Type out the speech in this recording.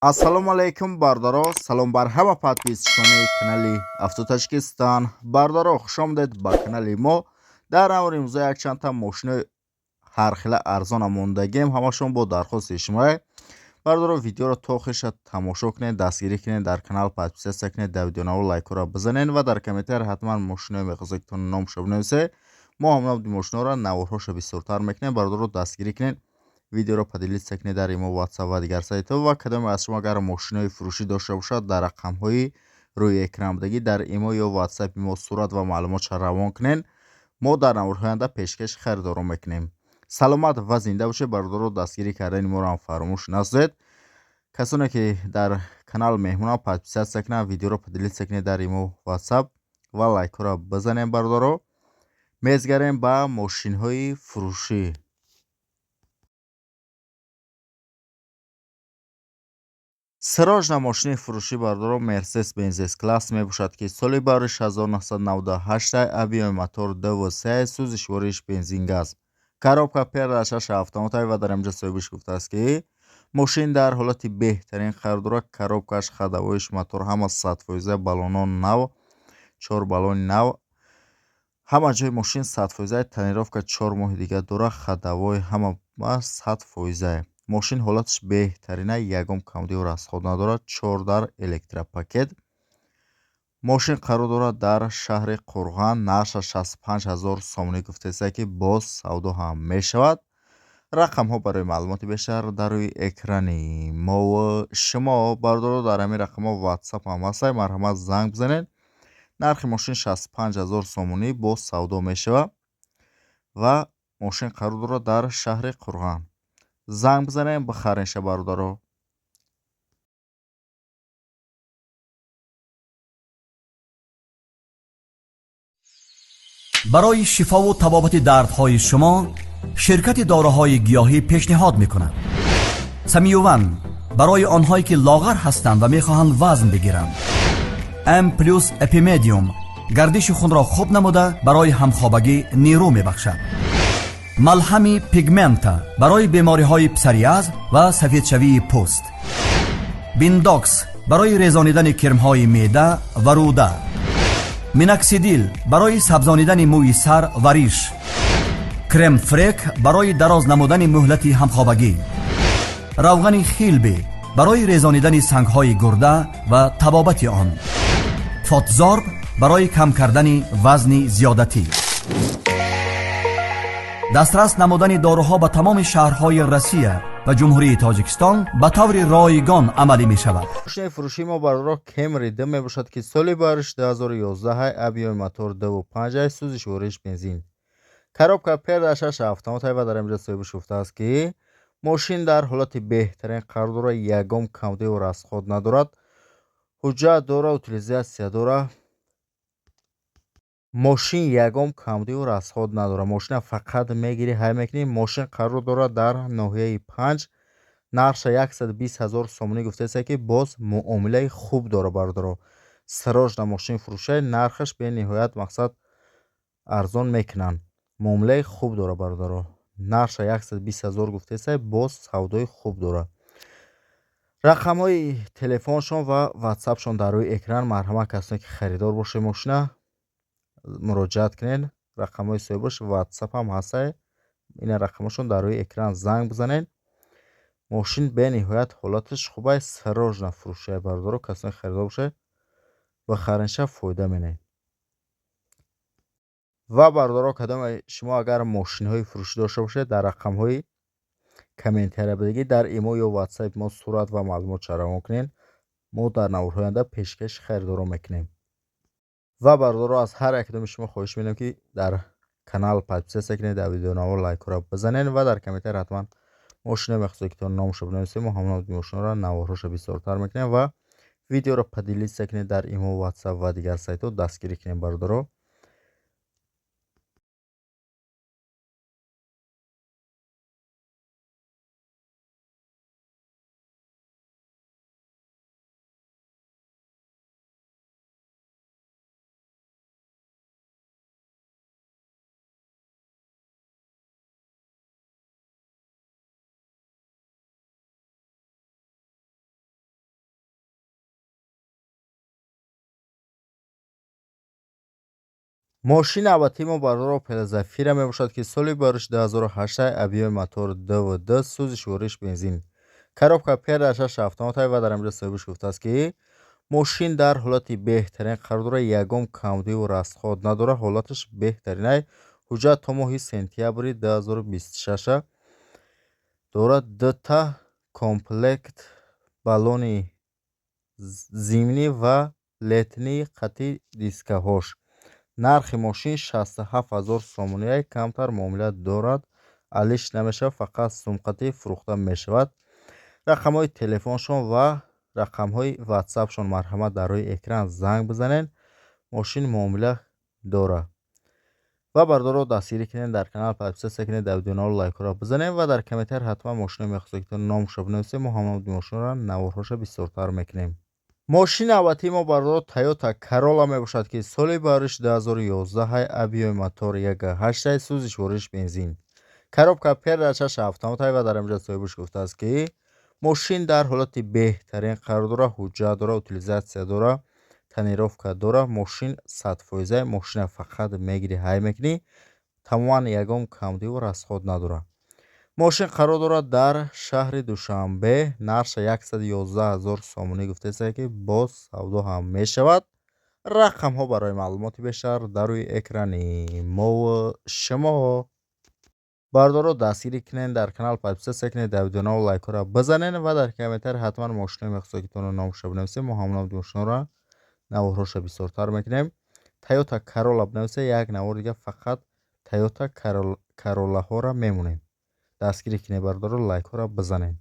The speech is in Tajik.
Ассалому алайкум, бардаро. Салом бар ҳама подписчикони канали Автотачкистан. Бардаро, хушомадед ба канали мо. Дар аввали имрӯза якчандта мошинои ҳархела арзона мондагием. Ҳамашон бо дархости шумо. Бардаро, видеоро то охиша тамошо кунед, дастгирӣ кунед, дар канал подписатсия кунед, дар видеонаво лайкора бизанед ва дар комментар ҳатман мошинои мехозед ки номшо бинависед. Мо ҳамнавди мошиноро навъҳоша бисёртар мекунем. Бардаро, дастгирӣ кунед, видеоро падилиста кунед дар имо WhatsApp ва дигар сайтҳо ва кадоме аз шумо агар мошинои фурӯшӣ дошта бошад дар рақамҳои рӯи экранбудагӣ дар имо ё WhatsApp мо сурат ва маълумотша равон кунед. Мо дар навбари оянда пешкаши харидорӣ мекунем. Саломат ва зинда бошед. Бародаро, дастгирӣ кардани моро ҳам фаромӯш насозед. касоне ки дар канал меҳмонам, подписатсия кунанд, видеоро падилиста кунед дар имо WhatsApp ва лайкора бизанем. Бародаро, мезгарем ба мошинҳои фурӯшӣ. сирожна мошини фурӯшӣ бародаро Mercedes Benz S-класс мебошад ки соли бариш 1998 авиои мотор 2.3 сӯзи швориш бензингаз. Коробка передачаша автоматави ва дар инҷо соҳибиш гуфтааст ки мошин дар ҳолати беҳтарин қарор дорад. Коробкаш, ходовоиш, мотор ҳама 100%, баллонон нав, 4 баллони нав, ҳама ҷои мошин 100%, тонировка 4 моҳи дига дорад, ходовои ҳама 100%. мошин ҳолаташ беҳтарина, ягон камдиҳо расход надорад, 4 дар электропакет. мошин қарор дорад дар шаҳри Қурған. нархаш 65 000 сомонӣ гуфтааст ки боз савдо ҳам мешавад. рақамҳо барои маълумоти бештар дар рӯи экрани мо шумо. бародаро, дар ҳамин рақамҳо WhatsApp ҳам ҳастад. марҳамат, занг бизанед. нархи мошин 65 000 сомонӣ боз савдо мешавад ва мошин қарор дорад дар шаҳри Қурған. занг бизанем, бихаринша бародаро. برای شفا و تبابت دردهای شما شرکت داروهای گیاهی پیشنهاد میکند. سمیوون برای آنهایی که لاغر هستند و میخواهند وزن بگیرند. ام پلوس اپیمدیوم گردش خون را خوب نموده برای همخوابگی نیرو میبخشد. ملهم پیگمنت برای بیماری های پسریاز و سفیدشوی پوست. بینداکس برای ریزانیدن کرم های معده و روده. میناکسیدیل برای سبزانیدن موی سر و ریش. کرم فریک برای دراز نمودن مهلت همخوابگی. روغن خیلبی برای ریزانیدن سنگ های گرده و تبابت آن. فاتزارب برای کم کردن وزن زیادتی. دسترس نمودن داروها به تمام شهرهای روسیه و جمهوری تاجیکستان به طور رایگان عملی می شود. ماشین فروشی ما برای کمری دم می باشد که سال بارش 2011 авиои мотор 2.5 сӯзи швориш бензин. коробка передачааш автоматави ва дар инҷо соҳибиш гуфтааст ки мошин дар ҳолати беҳтарин қарор дорад, ягон камдиҳо расход надорад, ҳуҷҷат дорад, утилизатсия дорад. мошин ягон камдиҳо расход надорад. мошина фақат мегирӣ, ҳай мекунӣ. мошин қарор дорад дар ноҳияи 5. нархша 120 000 сомонӣ гуфтааст ки боз муомилаи хуб дорад. бародаро, сирожна мошин фурӯшай, нархаш бениҳоят мақсад арзон мекунанд. муомилаи хуб дорад. бародаро, нархша 120 000 гуфтааст, боз савдои хуб дорад. рақамҳои телефоншон ва WhatsAppшон дар рӯи экран. марҳамат, касоне ки харидор бошед мошина, муроҷиат кунед. рақамҳои соҳибаш WhatsApp ҳам ҳастад. ин рақамашон дар рӯи экран, занг бизанед. мошин бениҳоят ҳолаташ хуб аст. сирожна фурӯшай, бародаро, касоне ки харидор бошед, бихаринша фоида менед. ва бародаро, кадоме шумо агар мошинҳои фурӯшӣ дошта бошед, дар рақамҳои комментариябудагӣ дар имо ё WhatsApp мо сурат ва маълумотша равон кунед. мо дар навбари оянда пешкаши харидорӣ мекунем. ва бародаро, аз ҳар як кадоми шумо хоҳиш менам ки дар канал подписатсия кунед, дар видеонаво лайкора бизанед ва дар комментар ҳатман мошинаи махсусе ки то номшо бинависед. мо ҳамон мошинаро навъҳоша бисёртар мекунем ва видеоро падилиста кунед дар имо WhatsApp ва дигар сайтҳо дастгирӣ кунед. бародаро, мошини авватии мо бардор Opel Zafira мебошад ки соли бариш 2008 объеми мотор ДВД сӯзиш вориш бензин. Коробка передашаш автоматай ва дар инҷо соҳибаш гуфтааст ки мошин дар ҳолати беҳтарин қарор дорад, ягон камдиву растход надорад, ҳолаташ беҳтаринай. ҳуҷҷат то моҳи сентябри 2026 дорад. дта комплект баллони зимнӣ ва летнии қатъи дискаҳош. нархи мошин 67 000 сомония, камтар муомилат дорад, алиш намешавад, фақат сумқатӣ фурӯхта мешавад. рақамҳои телефоншон ва рақамҳои ватсапшон марҳамат дар рӯи экран занг бизанед. мошин муомила дорад. ва бардорро дастгирӣ кунед, дар канал подписатсия кунед, дар видеонаро лайкро бизанед ва дар комментар ҳатман мошино мехостед ки номашро бинависед. мо ҳамон мошинро наворҳоша бисёртар мекунем. мошини авватии мо бардор Toyota Corolla мебошад ки соли бариш 2011 объеми мотор 1.8 сӯзиш вориш бензин. коробка передачаш автоматай ва дар инҷо соҳибаш гуфтааст ки мошин дар ҳолати беҳтарин қарор дорад, ҳуҷҷат дорад, утилизатсия дорад, тонировка дорад. мошин 100%, мошина фақат мегирӣ ҳай мекунӣ, тамоман ягон камдиву расход надорад. мошин қарор дорад дар шаҳри Душанбе. нарша 111 000 сомонӣ гуфтааст ки боз савдо ҳам мешавад. рақамҳо барои маълумоти бештар дар рӯи экрани мо шумо. бардорро дастгирӣ кунед, дар канал подписатсия кунед, дар видеонаро лайкро бизанед ва дар комментар ҳатман мошино мехостед ки тоно номашро бинависед. мо ҳамон мошинро наворҳоша бисёртар мекунем. Toyota Corolla бинависед, як навор дига фақат Toyota Corollaҳоро мемонем. дастгирӣ кунед, бардорро лайкро бизанед.